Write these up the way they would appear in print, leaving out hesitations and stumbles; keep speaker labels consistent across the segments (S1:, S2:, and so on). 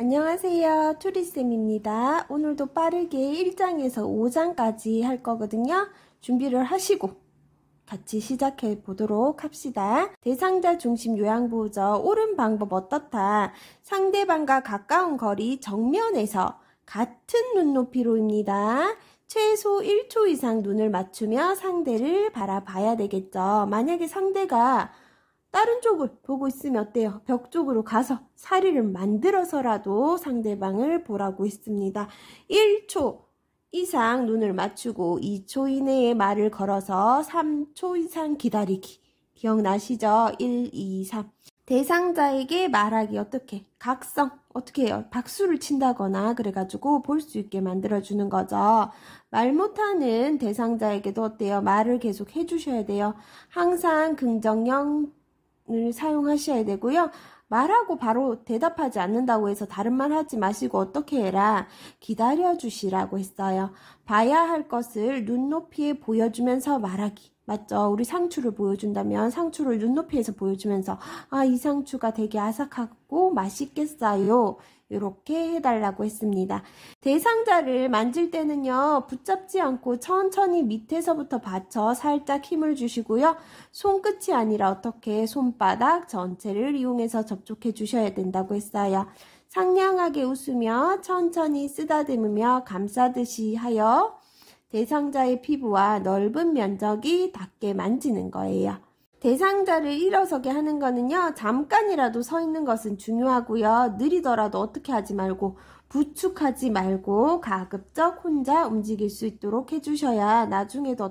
S1: 안녕하세요. 투리쌤입니다. 오늘도 빠르게 1장에서 5장까지 할 거거든요. 준비를 하시고 같이 시작해 보도록 합시다. 대상자 중심 요양보호죠. 옳은 방법 어떻다. 상대방과 가까운 거리 정면에서 같은 눈높이로입니다. 최소 1초 이상 눈을 맞추며 상대를 바라봐야 되겠죠. 만약에 상대가 다른 쪽을 보고 있으면 어때요? 벽 쪽으로 가서 사리를 만들어서라도 상대방을 보라고 했습니다. 1초 이상 눈을 맞추고 2초 이내에 말을 걸어서 3초 이상 기다리기. 기억나시죠? 1, 2, 3. 대상자에게 말하기 어떻게? 각성 어떻게 해요? 박수를 친다거나 그래가지고 볼 수 있게 만들어주는 거죠. 말 못하는 대상자에게도 어때요? 말을 계속 해주셔야 돼요. 항상 긍정형 을 사용하셔야 되고요. 말하고 바로 대답하지 않는다고 해서 다른 말 하지 마시고 어떻게 해라? 기다려 주시라고 했어요. 봐야 할 것을 눈높이에 보여주면서 말하기. 맞죠? 우리 상추를 보여준다면 상추를 눈높이에서 보여주면서 이 상추가 되게 아삭하고 맛있겠어요. 이렇게 해달라고 했습니다. 대상자를 만질 때는요. 붙잡지 않고 천천히 밑에서부터 받쳐 살짝 힘을 주시고요. 손끝이 아니라 어떻게 손바닥 전체를 이용해서 접촉해 주셔야 된다고 했어요. 상냥하게 웃으며 천천히 쓰다듬으며 감싸듯이 하여 대상자의 피부와 넓은 면적이 닿게 만지는 거예요. 대상자를 일어서게 하는 거는요. 잠깐이라도 서 있는 것은 중요하고요. 느리더라도 어떻게 하지 말고 부축하지 말고 가급적 혼자 움직일 수 있도록 해주셔야 나중에도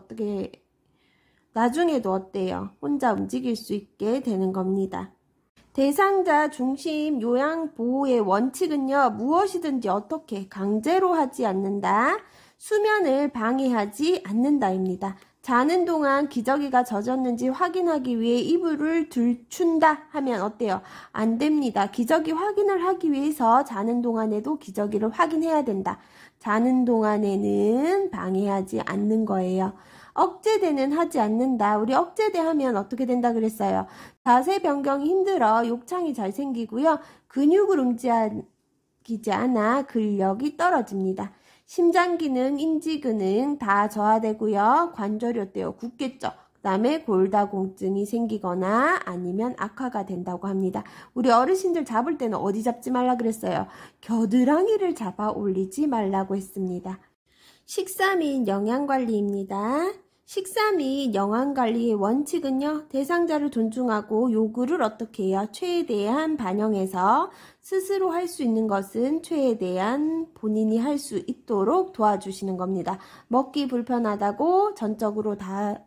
S1: 어때요? 혼자 움직일 수 있게 되는 겁니다. 대상자 중심 요양보호의 원칙은요. 무엇이든지 어떻게 강제로 하지 않는다. 수면을 방해하지 않는다입니다. 자는 동안 기저귀가 젖었는지 확인하기 위해 이불을 들춘다 하면 어때요? 안 됩니다. 기저귀 확인을 하기 위해서 자는 동안에도 기저귀를 확인해야 된다. 자는 동안에는 방해하지 않는 거예요. 억제대는 하지 않는다. 우리 억제대 하면 어떻게 된다 그랬어요? 자세 변경이 힘들어 욕창이 잘 생기고요. 근육을 움직이지 않아 근력이 떨어집니다. 심장 기능, 인지 기능 다 저하되고요. 관절이 어때요? 굳겠죠? 그 다음에 골다공증이 생기거나 아니면 악화가 된다고 합니다. 우리 어르신들 잡을 때는 어디 잡지 말라 그랬어요? 겨드랑이를 잡아 올리지 말라고 했습니다. 식사 및 영양관리입니다. 식사 및 영양관리의 원칙은요. 대상자를 존중하고 요구를 어떻게 해요? 최대한 반영해서 스스로 할 수 있는 것은 최대한 본인이 할 수 있도록 도와주시는 겁니다. 먹기 불편하다고 전적으로 다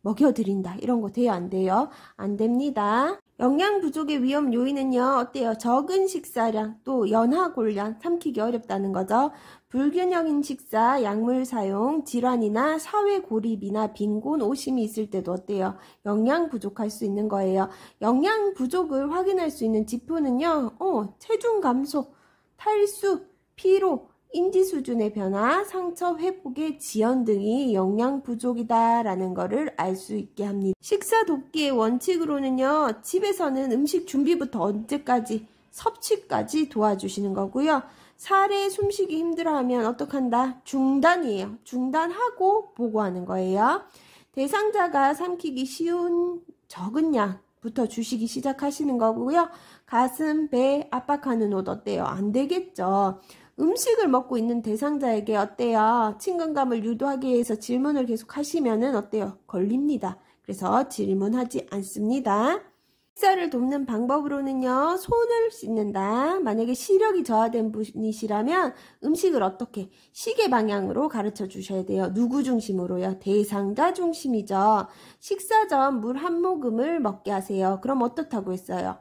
S1: 먹여드린다. 이런 거 돼요? 안 돼요? 안 됩니다. 영양 부족의 위험 요인은요. 어때요? 적은 식사량, 또 연하골련, 삼키기 어렵다는 거죠. 불균형인 식사, 약물 사용, 질환이나 사회 고립이나 빈곤, 오심이 있을 때도 어때요? 영양 부족할 수 있는 거예요. 영양 부족을 확인할 수 있는 지표는요. 체중 감소, 탈수, 피로, 인지 수준의 변화, 상처 회복의 지연 등이 영양 부족이다라는 것을 알 수 있게 합니다. 식사 돕기의 원칙으로는요. 집에서는 음식 준비부터 언제까지 섭취까지 도와주시는 거고요. 사례 숨쉬기 힘들어하면 어떡한다? 중단이에요. 중단하고 보고하는 거예요. 대상자가 삼키기 쉬운 적은 양부터 주시기 시작하시는 거고요. 가슴, 배 압박하는 옷 어때요? 안 되겠죠. 음식을 먹고 있는 대상자에게 어때요? 친근감을 유도하기 위해서 질문을 계속 하시면은 어때요? 걸립니다. 그래서 질문하지 않습니다. 식사를 돕는 방법으로는요. 손을 씻는다. 만약에 시력이 저하된 분이시라면 음식을 어떻게? 시계 방향으로 가르쳐 주셔야 돼요. 누구 중심으로요? 대상자 중심이죠. 식사 전 물 한 모금을 먹게 하세요. 그럼 어떻다고 했어요?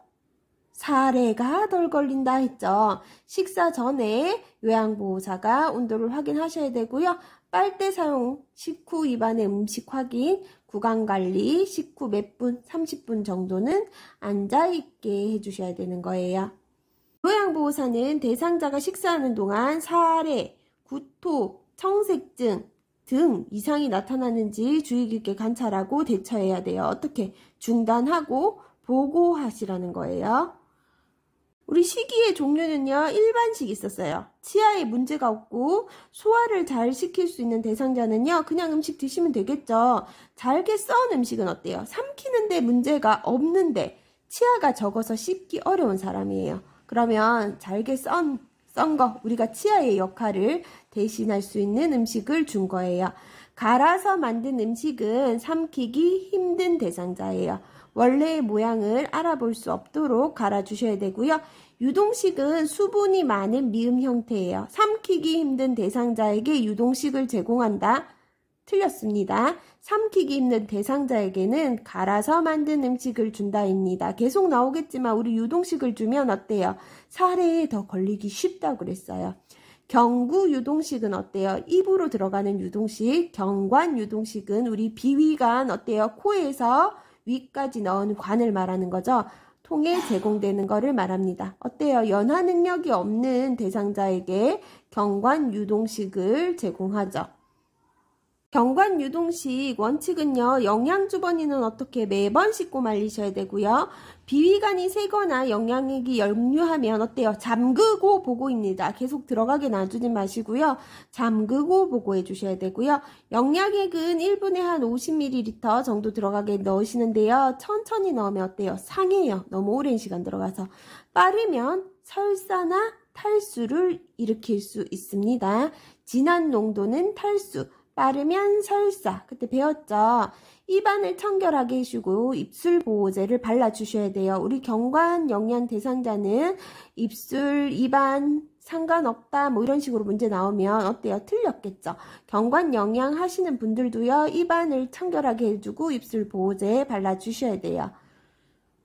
S1: 사례가 덜 걸린다 했죠. 식사 전에 요양보호사가 온도를 확인하셔야 되고요. 빨대 사용, 식후 입안의 음식 확인, 구강관리, 식후 몇 분, 30분 정도는 앉아있게 해주셔야 되는 거예요. 요양보호사는 대상자가 식사하는 동안 사례, 구토, 청색증 등 이상이 나타나는지 주의 깊게 관찰하고 대처해야 돼요. 어떻게? 중단하고 보고하시라는 거예요. 우리 식이의 종류는요, 일반식이 있었어요. 치아에 문제가 없고 소화를 잘 시킬 수 있는 대상자는요, 그냥 음식 드시면 되겠죠. 잘게 썬 음식은 어때요? 삼키는데 문제가 없는데 치아가 적어서 씹기 어려운 사람이에요. 그러면 잘게 썬 거, 우리가 치아의 역할을 대신할 수 있는 음식을 준 거예요. 갈아서 만든 음식은 삼키기 힘든 대상자예요. 원래의 모양을 알아볼 수 없도록 갈아주셔야 되고요. 유동식은 수분이 많은 미음 형태예요. 삼키기 힘든 대상자에게 유동식을 제공한다. 틀렸습니다. 삼키기 힘든 대상자에게는 갈아서 만든 음식을 준다입니다. 계속 나오겠지만 우리 유동식을 주면 어때요? 사례에 더 걸리기 쉽다고 그랬어요. 경구 유동식은 어때요? 입으로 들어가는 유동식. 경관 유동식은 우리 비위관 어때요? 코에서 위까지 넣은 관을 말하는 거죠. 통에 제공되는 거를 말합니다. 어때요? 연화 능력이 없는 대상자에게 경관 유동식을 제공하죠. 경관 유동식 원칙은요, 영양주머니는 어떻게 매번 씻고 말리셔야 되고요. 비위관이 새거나 영양액이 역류하면 어때요? 잠그고 보고입니다. 계속 들어가게 놔두지 마시고요. 잠그고 보고해 주셔야 되고요. 영양액은 1분에 한 50ml 정도 들어가게 넣으시는데요. 천천히 넣으면 어때요? 상해요. 너무 오랜 시간 들어가서. 빠르면 설사나 탈수를 일으킬 수 있습니다. 진한 농도는 탈수. 빠르면 설사. 그때 배웠죠. 입안을 청결하게 해주고 입술 보호제를 발라주셔야 돼요. 우리 경관 영양 대상자는 입술, 입안 상관없다 뭐 이런 식으로 문제 나오면 어때요? 틀렸겠죠. 경관 영양 하시는 분들도요. 입안을 청결하게 해주고 입술 보호제 발라주셔야 돼요.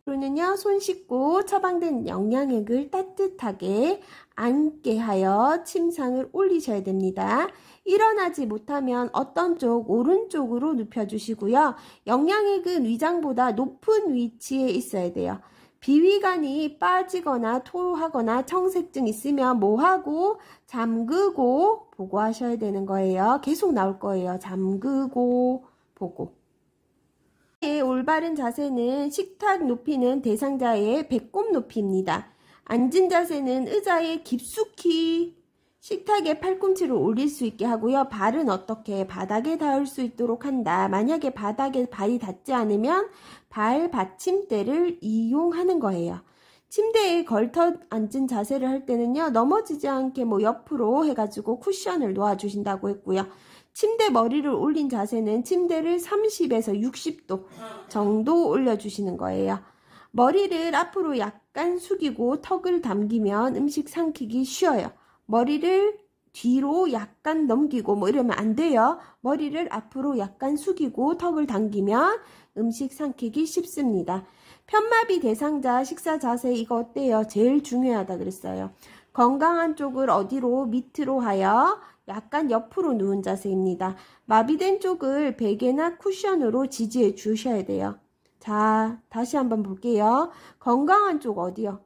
S1: 그러면요, 손 씻고 처방된 영양액을 따뜻하게 앉게 하여 침상을 올리셔야 됩니다. 일어나지 못하면 어떤 쪽? 오른쪽으로 눕혀주시고요. 영양액은 위장보다 높은 위치에 있어야 돼요. 비위관이 빠지거나 토하거나 청색증 있으면 뭐하고? 잠그고 보고하셔야 되는 거예요. 계속 나올 거예요. 잠그고 보고. 올바른 자세는 식탁 높이는 대상자의 배꼽 높이입니다. 앉은 자세는 의자에 깊숙이 식탁에 팔꿈치를 올릴 수 있게 하고요. 발은 어떻게? 바닥에 닿을 수 있도록 한다. 만약에 바닥에 발이 닿지 않으면 발 받침대를 이용하는 거예요. 침대에 걸터 앉은 자세를 할 때는요. 넘어지지 않게 뭐 옆으로 해가지고 쿠션을 놓아주신다고 했고요. 침대 머리를 올린 자세는 침대를 30에서 60도 정도 올려주시는 거예요. 머리를 앞으로 약간 숙이고 턱을 당기면 음식 삼키기 쉬워요. 머리를 뒤로 약간 넘기고 뭐 이러면 안 돼요. 머리를 앞으로 약간 숙이고 턱을 당기면 음식 삼키기 쉽습니다. 편마비 대상자 식사 자세 이거 어때요? 제일 중요하다 그랬어요. 건강한 쪽을 어디로? 밑으로 하여 약간 옆으로 누운 자세입니다. 마비된 쪽을 베개나 쿠션으로 지지해 주셔야 돼요. 자, 다시 한번 볼게요. 건강한 쪽 어디요?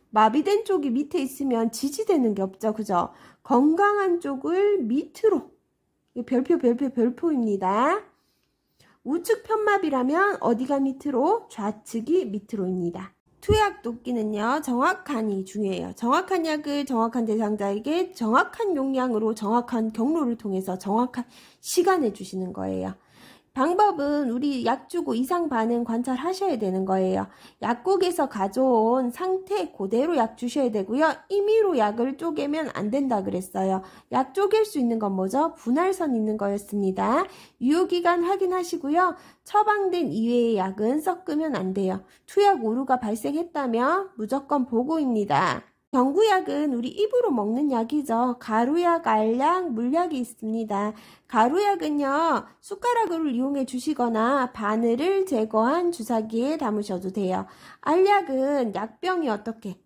S1: 마비된 쪽이 밑에 있으면 지지되는 게 없죠. 그죠? 건강한 쪽을 밑으로. 별표입니다. 우측 편마비라면 어디가 밑으로? 좌측이 밑으로입니다. 투약 돕기는요, 정확한이 중요해요. 정확한 약을 정확한 대상자에게 정확한 용량으로 정확한 경로를 통해서 정확한 시간에 주시는 거예요. 방법은 우리 약 주고 이상 반응 관찰하셔야 되는 거예요. 약국에서 가져온 상태 그대로 약 주셔야 되고요. 임의로 약을 쪼개면 안 된다 그랬어요. 약 쪼갤 수 있는 건 뭐죠? 분할선 있는 거였습니다. 유효기간 확인하시고요. 처방된 이외의 약은 섞으면 안 돼요. 투약 오류가 발생했다면 무조건 보고입니다. 경구약은 우리 입으로 먹는 약이죠. 가루약, 알약, 물약이 있습니다. 가루약은요, 숟가락을 이용해 주시거나 바늘을 제거한 주사기에 담으셔도 돼요. 알약은 약병이 어떻게?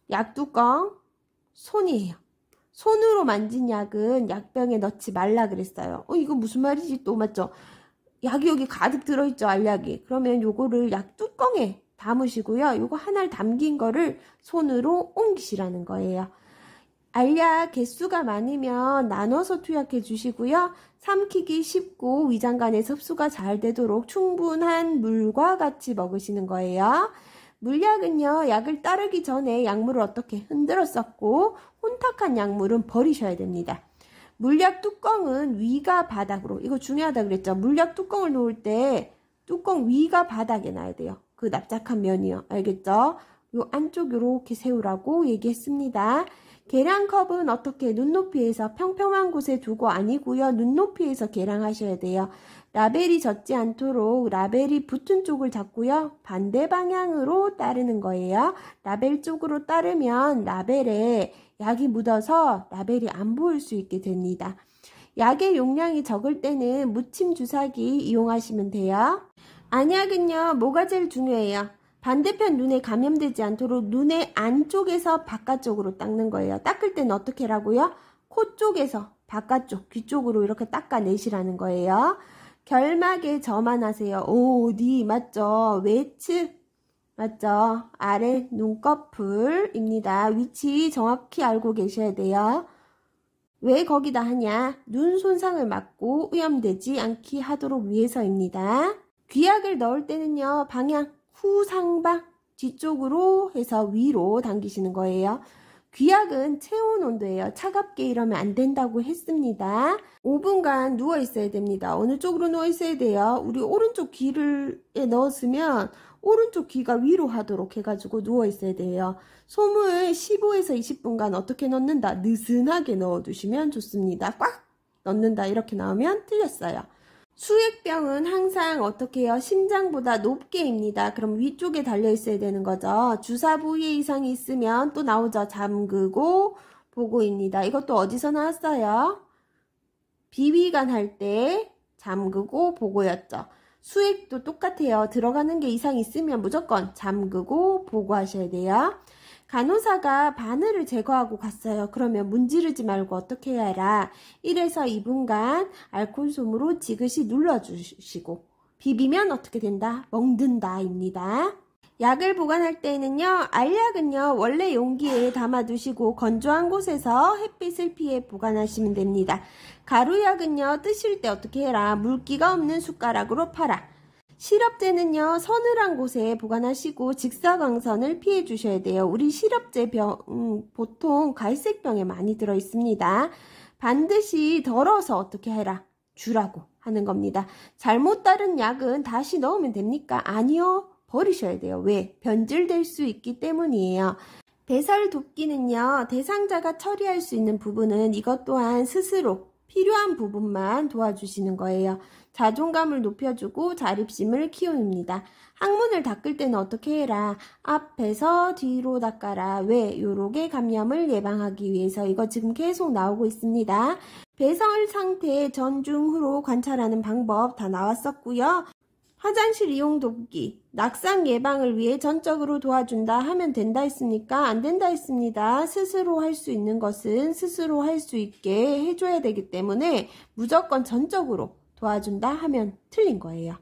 S1: 약뚜껑, 손이에요. 손으로 만진 약은 약병에 넣지 말라 그랬어요. 이거 무슨 말이지 또 맞죠? 약이 여기 가득 들어있죠, 알약이. 그러면 요거를 약뚜껑에 담으시고요. 요거 하나를 담긴 거를 손으로 옮기시라는 거예요. 알약 개수가 많으면 나눠서 투약해 주시고요. 삼키기 쉽고 위장관에 섭수가 잘 되도록 충분한 물과 같이 먹으시는 거예요. 물약은요, 약을 따르기 전에 약물을 어떻게 흔들었었고 혼탁한 약물은 버리셔야 됩니다. 물약 뚜껑은 위가 바닥으로, 이거 중요하다 그랬죠. 물약 뚜껑을 놓을 때 뚜껑 위가 바닥에 놔야 돼요. 그 납작한 면이요. 알겠죠? 요 안쪽 요렇게 세우라고 얘기했습니다. 계량컵은 어떻게 눈높이에서 평평한 곳에 두고 아니고요. 눈높이에서 계량하셔야 돼요. 라벨이 젖지 않도록 라벨이 붙은 쪽을 잡고요. 반대 방향으로 따르는 거예요. 라벨 쪽으로 따르면 라벨에 약이 묻어서 라벨이 안 보일 수 있게 됩니다. 약의 용량이 적을 때는 무침 주사기 이용하시면 돼요. 안약은요, 뭐가 제일 중요해요? 반대편 눈에 감염되지 않도록 눈의 안쪽에서 바깥쪽으로 닦는 거예요. 닦을 때는 어떻게 하라고요? 코 쪽에서 바깥쪽, 귀 쪽으로 이렇게 닦아내시라는 거예요. 결막에 점안 하세요. 어디 맞죠? 외측 맞죠? 아래 눈꺼풀입니다. 위치 정확히 알고 계셔야 돼요. 왜 거기다 하냐? 눈 손상을 막고 오염되지 않게 하도록 위해서입니다. 귀약을 넣을 때는요, 방향 후상방 뒤쪽으로 해서 위로 당기시는 거예요. 귀약은 체온 온도예요. 차갑게 이러면 안 된다고 했습니다. 5분간 누워 있어야 됩니다. 어느 쪽으로 누워 있어야 돼요? 우리 오른쪽 귀를 넣었으면 오른쪽 귀가 위로 하도록 해가지고 누워 있어야 돼요. 솜을 15에서 20분간 어떻게 넣는다? 느슨하게 넣어두시면 좋습니다. 꽉 넣는다 이렇게 나오면 틀렸어요. 수액병은 항상 어떻게 해요? 심장보다 높게입니다. 그럼 위쪽에 달려 있어야 되는 거죠. 주사 부위에 이상이 있으면 또 나오죠. 잠그고 보고입니다. 이것도 어디서 나왔어요? 비위관 할 때 잠그고 보고였죠. 수액도 똑같아요. 들어가는 게 이상 있으면 무조건 잠그고 보고하셔야 돼요. 간호사가 바늘을 제거하고 갔어요. 그러면 문지르지 말고 어떻게 해야 하라? 1에서 2분간 알코올솜으로 지그시 눌러주시고 비비면 어떻게 된다? 멍든다 입니다. 약을 보관할 때는요, 알약은요 원래 용기에 담아두시고 건조한 곳에서 햇빛을 피해 보관하시면 됩니다. 가루약은요 뜨실 때 어떻게 해라? 물기가 없는 숟가락으로 팔아. 시럽제는요 서늘한 곳에 보관하시고 직사광선을 피해 주셔야 돼요. 우리 시럽제 보통 갈색 병에 많이 들어 있습니다. 반드시 덜어서 어떻게 해라? 주라고 하는 겁니다. 잘못 따른 약은 다시 넣으면 됩니까? 아니요. 버리셔야 돼요. 왜? 변질될 수 있기 때문이에요. 배설 돕기는요, 대상자가 처리할 수 있는 부분은 이것 또한 스스로 필요한 부분만 도와주시는 거예요. 자존감을 높여주고 자립심을 키웁니다. 항문을 닦을 때는 어떻게 해라? 앞에서 뒤로 닦아라. 왜? 요렇게 감염을 예방하기 위해서. 이거 지금 계속 나오고 있습니다. 배설 상태 전중 후로 관찰하는 방법 다 나왔었고요. 화장실 이용 돕기, 낙상 예방을 위해 전적으로 도와준다 하면 된다 했습니까? 안 된다 했습니다. 스스로 할 수 있는 것은 스스로 할 수 있게 해줘야 되기 때문에 무조건 전적으로 도와준다 하면 틀린 거예요.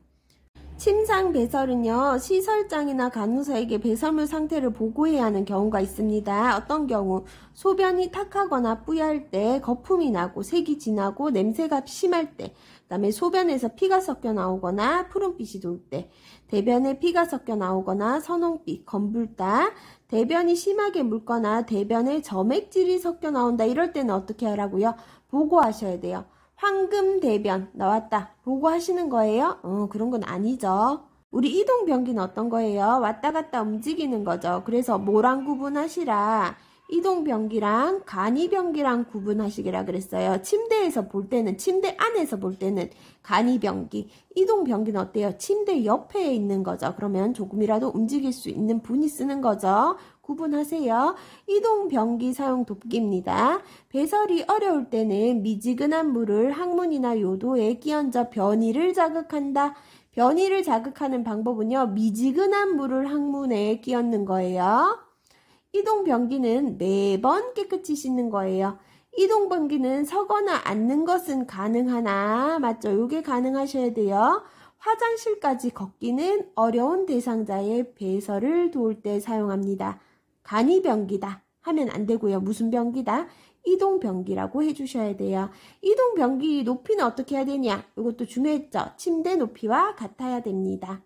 S1: 침상 배설은요, 시설장이나 간호사에게 배설물 상태를 보고해야 하는 경우가 있습니다. 어떤 경우? 소변이 탁하거나 뿌얄 때, 거품이 나고 색이 진하고 냄새가 심할 때, 그 다음에 소변에서 피가 섞여 나오거나 푸른빛이 돌 때, 대변에 피가 섞여 나오거나 선홍빛, 검붉다, 대변이 심하게 묽거나 대변에 점액질이 섞여 나온다. 이럴 때는 어떻게 하라고요? 보고하셔야 돼요. 황금 대변 나왔다. 보고하시는 거예요? 그런 건 아니죠. 우리 이동변기는 어떤 거예요? 왔다 갔다 움직이는 거죠. 그래서 뭐랑 구분하시라? 이동변기랑 간이변기랑 구분하시기라 그랬어요. 침대에서 볼 때는, 침대 안에서 볼 때는 간이변기, 이동변기는 어때요? 침대 옆에 있는 거죠. 그러면 조금이라도 움직일 수 있는 분이 쓰는 거죠. 구분하세요. 이동변기 사용 돕기입니다. 배설이 어려울 때는 미지근한 물을 항문이나 요도에 끼얹어 변이를 자극한다. 변이를 자극하는 방법은요, 미지근한 물을 항문에 끼얹는 거예요. 이동변기는 매번 깨끗이 씻는 거예요. 이동변기는 서거나 앉는 것은 가능하나, 맞죠? 요게 가능하셔야 돼요. 화장실까지 걷기는 어려운 대상자의 배설을 도울 때 사용합니다. 간이변기다 하면 안 되고요. 무슨 변기다? 이동변기라고 해주셔야 돼요. 이동변기 높이는 어떻게 해야 되냐? 이것도 중요했죠. 침대 높이와 같아야 됩니다.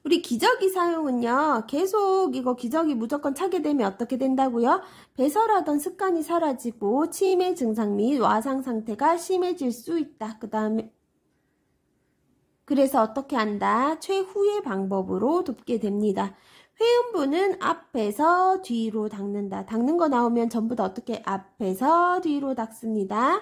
S1: 우리 기저귀 사용은요, 계속 이거 기저귀 무조건 차게 되면 어떻게 된다고요? 배설하던 습관이 사라지고 치매 증상 및 와상 상태가 심해질 수 있다. 그 다음에 그래서 어떻게 한다? 최후의 방법으로 돕게 됩니다. 회음부는 앞에서 뒤로 닦는다. 닦는 거 나오면 전부 다 어떻게 앞에서 뒤로 닦습니다.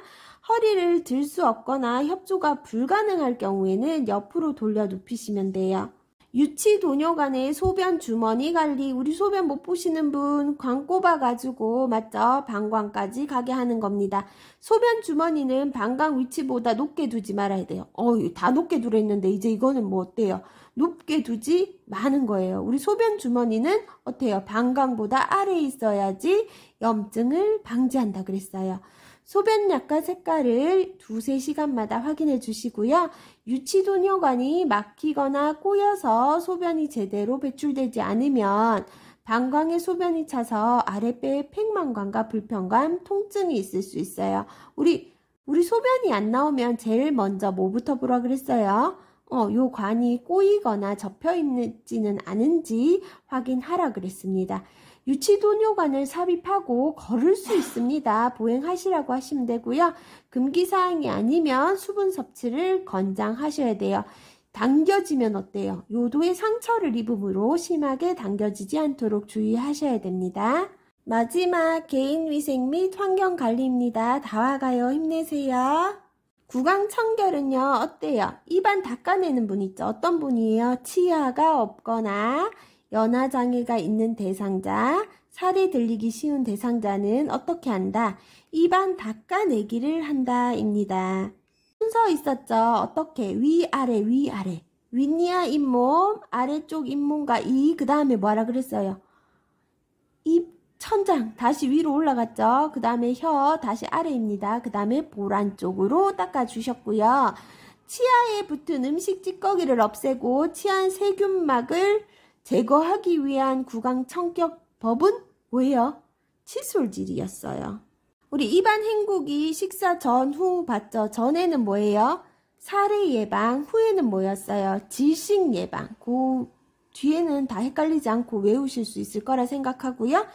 S1: 허리를 들 수 없거나 협조가 불가능할 경우에는 옆으로 돌려 눕히시면 돼요. 유치 도뇨 간의 소변 주머니 관리, 우리 소변 못 보시는 분 광 꼽아가지고 맞죠? 방광까지 가게 하는 겁니다. 소변 주머니는 방광 위치보다 높게 두지 말아야 돼요. 다 높게 두려 했는데 이제 이거는 뭐 어때요? 높게 두지 마는 거예요. 우리 소변 주머니는 어때요? 방광보다 아래에 있어야지 염증을 방지한다 그랬어요. 소변약과 색깔을 2~3시간마다 확인해 주시고요. 유치도뇨관이 막히거나 꼬여서 소변이 제대로 배출되지 않으면 방광에 소변이 차서 아랫배에 팽만감과 불편감, 통증이 있을 수 있어요. 우리 소변이 안 나오면 제일 먼저 뭐부터 보라 그랬어요? 요 관이 꼬이거나 접혀 있지는 않은지 확인하라 그랬습니다. 유치도뇨관을 삽입하고 걸을 수 있습니다. 보행하시라고 하시면 되고요. 금기사항이 아니면 수분 섭취를 권장하셔야 돼요. 당겨지면 어때요? 요도의 상처를 입음으로 심하게 당겨지지 않도록 주의하셔야 됩니다. 마지막 개인위생 및 환경관리입니다. 다 와가요. 힘내세요. 구강청결은요, 어때요? 입안 닦아내는 분 있죠? 어떤 분이에요? 치아가 없거나 연화장애가 있는 대상자, 살이 들리기 쉬운 대상자는 어떻게 한다? 입안 닦아내기를 한다 입니다. 순서 있었죠? 어떻게? 위아래 위아래. 윗니아 잇몸, 아래쪽 잇몸과 그 다음에 뭐라 그랬어요? 입 천장 다시 위로 올라갔죠? 그 다음에 혀 다시 아래입니다. 그 다음에 볼 안쪽으로 닦아주셨고요. 치아에 붙은 음식 찌꺼기를 없애고 치안 세균막을 제거하기 위한 구강청결법은 뭐예요? 칫솔질이었어요. 우리 입안 헹구기 식사 전, 후 봤죠? 전에는 뭐예요? 사례 예방, 후에는 뭐였어요? 질식 예방. 그 뒤에는 다 헷갈리지 않고 외우실 수 있을 거라 생각하고요.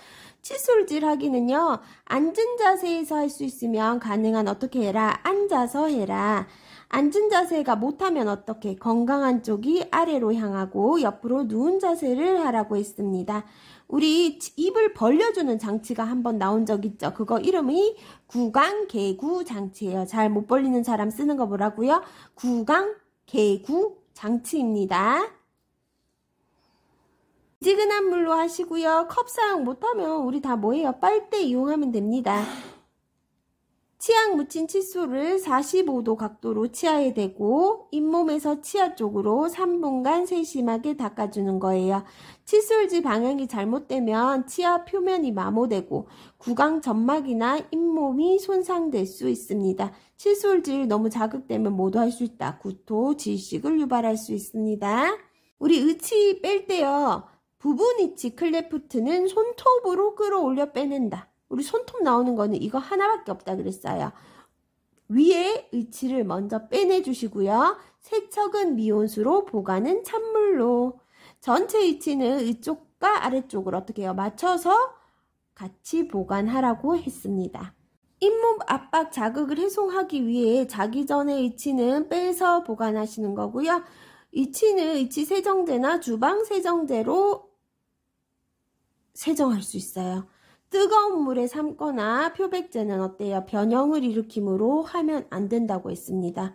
S1: 칫솔질 하기는요, 앉은 자세에서 할 수 있으면 가능한 어떻게 해라? 앉아서 해라. 앉은 자세가 못하면 어떻게? 건강한 쪽이 아래로 향하고 옆으로 누운 자세를 하라고 했습니다. 우리 입을 벌려주는 장치가 한번 나온 적 있죠? 그거 이름이 구강개구 장치예요. 잘 못 벌리는 사람 쓰는 거 뭐라고요? 구강개구 장치입니다. 미지근한 물로 하시고요. 컵 사용 못하면 우리 다 뭐예요? 빨대 이용하면 됩니다. 치약 묻힌 칫솔을 45도 각도로 치아에 대고 잇몸에서 치아 쪽으로 3분간 세심하게 닦아주는 거예요. 칫솔질 방향이 잘못되면 치아 표면이 마모되고 구강 점막이나 잇몸이 손상될 수 있습니다. 칫솔질 너무 자극되면 뭐도 할 수 있다. 구토, 질식을 유발할 수 있습니다. 우리 의치 뺄 때요. 부분 위치 클레프트는 손톱으로 끌어올려 빼낸다. 우리 손톱 나오는 거는 이거 하나밖에 없다 그랬어요. 위에 의치를 먼저 빼내주시고요. 세척은 미온수로 보관은 찬물로. 전체 의치는 위쪽과 아래쪽을 어떻게 해요? 맞춰서 같이 보관하라고 했습니다. 잇몸 압박 자극을 해소하기 위해 자기 전에 의치는 빼서 보관하시는 거고요. 의치는 의치 세정제나 주방 세정제로 세정할 수 있어요. 뜨거운 물에 삶거나 표백제는 어때요? 변형을 일으키므로 하면 안 된다고 했습니다.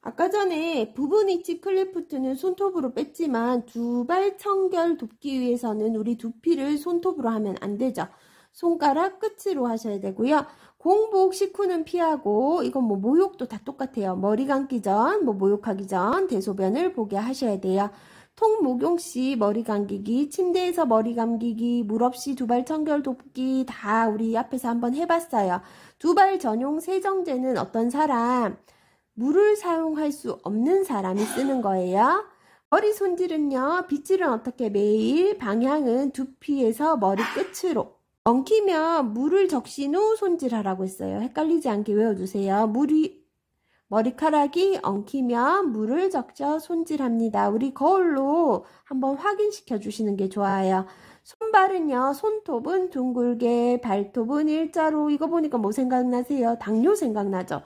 S1: 아까 전에 부분 위치 클리프트는 손톱으로 뺐지만 두발 청결 돕기 위해서는 우리 두피를 손톱으로 하면 안 되죠. 손가락 끝으로 하셔야 되고요. 공복 식후는 피하고, 이건 뭐 모욕도 다 똑같아요. 머리 감기 전, 모욕하기 전 대소변을 보게 하셔야 돼요. 통목욕 시 머리 감기기, 침대에서 머리 감기기, 물 없이 두발 청결 돕기 다 우리 앞에서 한번 해봤어요. 두발 전용 세정제는 어떤 사람? 물을 사용할 수 없는 사람이 쓰는 거예요. 머리 손질은요. 빗질은 어떻게 매일 방향은 두피에서 머리 끝으로. 엉키면 물을 적신 후 손질하라고 했어요. 헷갈리지 않게 외워주세요. 물이 머리카락이 엉키면 물을 적셔 손질합니다. 우리 거울로 한번 확인시켜 주시는 게 좋아요. 손발은요, 손톱은 둥글게, 발톱은 일자로. 이거 보니까 뭐 생각나세요? 당뇨 생각나죠?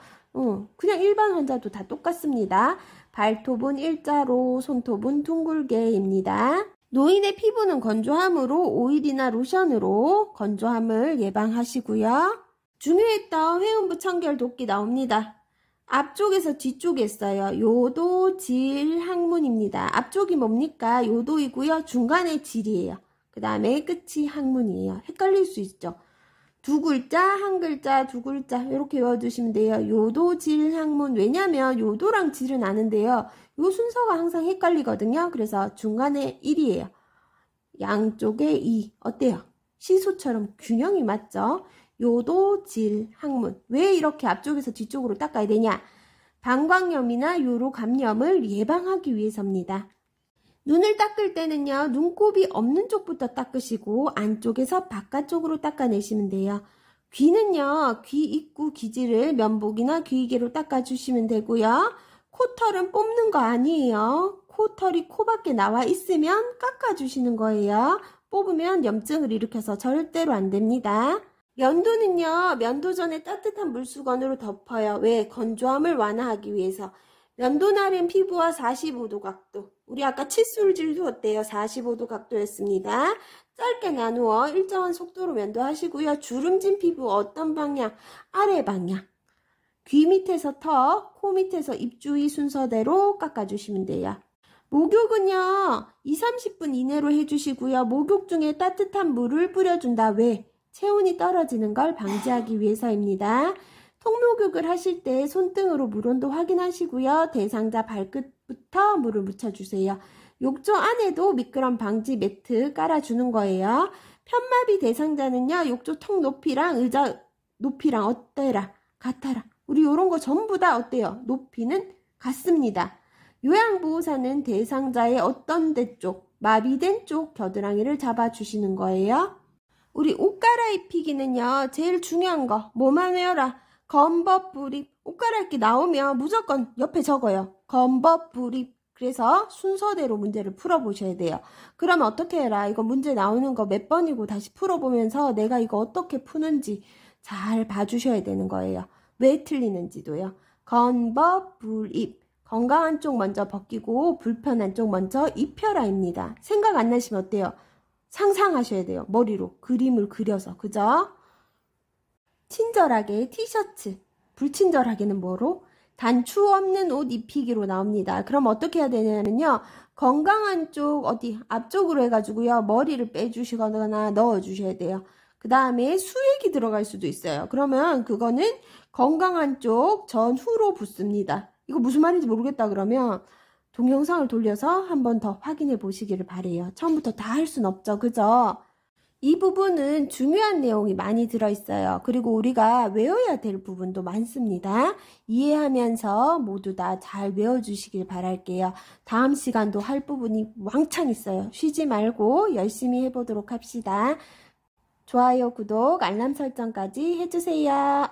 S1: 그냥 일반 환자도 다 똑같습니다. 발톱은 일자로, 손톱은 둥글게입니다. 노인의 피부는 건조함으로 오일이나 로션으로 건조함을 예방하시고요. 중요했던 회음부 청결 돕기 나옵니다. 앞쪽에서 뒤쪽에 써요. 요도, 질, 항문입니다. 앞쪽이 뭡니까? 요도이고요. 중간에 질이에요. 그 다음에 끝이 항문이에요. 헷갈릴 수 있죠. 두 글자, 한 글자, 두 글자 이렇게 외워두시면 돼요. 요도, 질, 항문. 왜냐면 요도랑 질은 아는데요. 요 순서가 항상 헷갈리거든요. 그래서 중간에 1이에요. 양쪽에 2. 어때요? 시소처럼 균형이 맞죠? 요도, 질, 항문. 왜 이렇게 앞쪽에서 뒤쪽으로 닦아야 되냐? 방광염이나 요로 감염을 예방하기 위해서입니다. 눈을 닦을 때는요, 눈곱이 없는 쪽부터 닦으시고 안쪽에서 바깥쪽으로 닦아내시면 돼요. 귀는요, 귀 입구 기지를 면봉이나 귀이개로 닦아주시면 되고요. 코털은 뽑는 거 아니에요. 코털이 코 밖에 나와 있으면 깎아주시는 거예요. 뽑으면 염증을 일으켜서 절대로 안 됩니다. 면도는요, 면도 전에 따뜻한 물수건으로 덮어요. 왜? 건조함을 완화하기 위해서. 면도날은 피부와 45도 각도. 우리 아까 칫솔질도 어때요? 45도 각도였습니다. 짧게 나누어 일정한 속도로 면도하시고요. 주름진 피부 어떤 방향? 아래 방향. 귀 밑에서 턱, 코 밑에서 입 주위 순서대로 깎아주시면 돼요. 목욕은요, 20-30분 이내로 해주시고요. 목욕 중에 따뜻한 물을 뿌려준다. 왜? 체온이 떨어지는 걸 방지하기 위해서입니다. 통목욕을 하실 때 손등으로 물온도 확인하시고요. 대상자 발끝부터 물을 묻혀주세요. 욕조 안에도 미끄럼 방지 매트 깔아주는 거예요. 편마비 대상자는요. 욕조 턱 높이랑 의자 높이랑 어때라? 같아라. 우리 이런 거 전부 다 어때요? 높이는 같습니다. 요양보호사는 대상자의 어떤 데 쪽, 마비된 쪽 겨드랑이를 잡아주시는 거예요. 우리 옷 갈아입히기는요. 제일 중요한 거 뭐만 외워라. 검법 불입. 옷 갈아입기 나오면 무조건 옆에 적어요. 검법 불입. 그래서 순서대로 문제를 풀어보셔야 돼요. 그러면 어떻게 해라. 이거 문제 나오는 거 몇 번이고 다시 풀어보면서 내가 이거 어떻게 푸는지 잘 봐주셔야 되는 거예요. 왜 틀리는지도요. 검법 불입. 건강한 쪽 먼저 벗기고 불편한 쪽 먼저 입혀라입니다. 생각 안 나시면 어때요? 상상하셔야 돼요. 머리로 그림을 그려서. 그죠? 친절하게 티셔츠. 불친절하게는 뭐로? 단추 없는 옷 입히기로 나옵니다. 그럼 어떻게 해야 되냐면요. 건강한 쪽 어디 앞쪽으로 해가지고요. 머리를 빼주시거나 넣어주셔야 돼요. 그 다음에 수액이 들어갈 수도 있어요. 그러면 그거는 건강한 쪽 전후로 붓습니다. 이거 무슨 말인지 모르겠다 그러면 동영상을 돌려서 한 번 더 확인해 보시기를 바래요. 처음부터 다 할 순 없죠. 그죠? 이 부분은 중요한 내용이 많이 들어있어요. 그리고 우리가 외워야 될 부분도 많습니다. 이해하면서 모두 다 잘 외워주시길 바랄게요. 다음 시간도 할 부분이 왕창 있어요. 쉬지 말고 열심히 해보도록 합시다. 좋아요, 구독, 알람 설정까지 해주세요.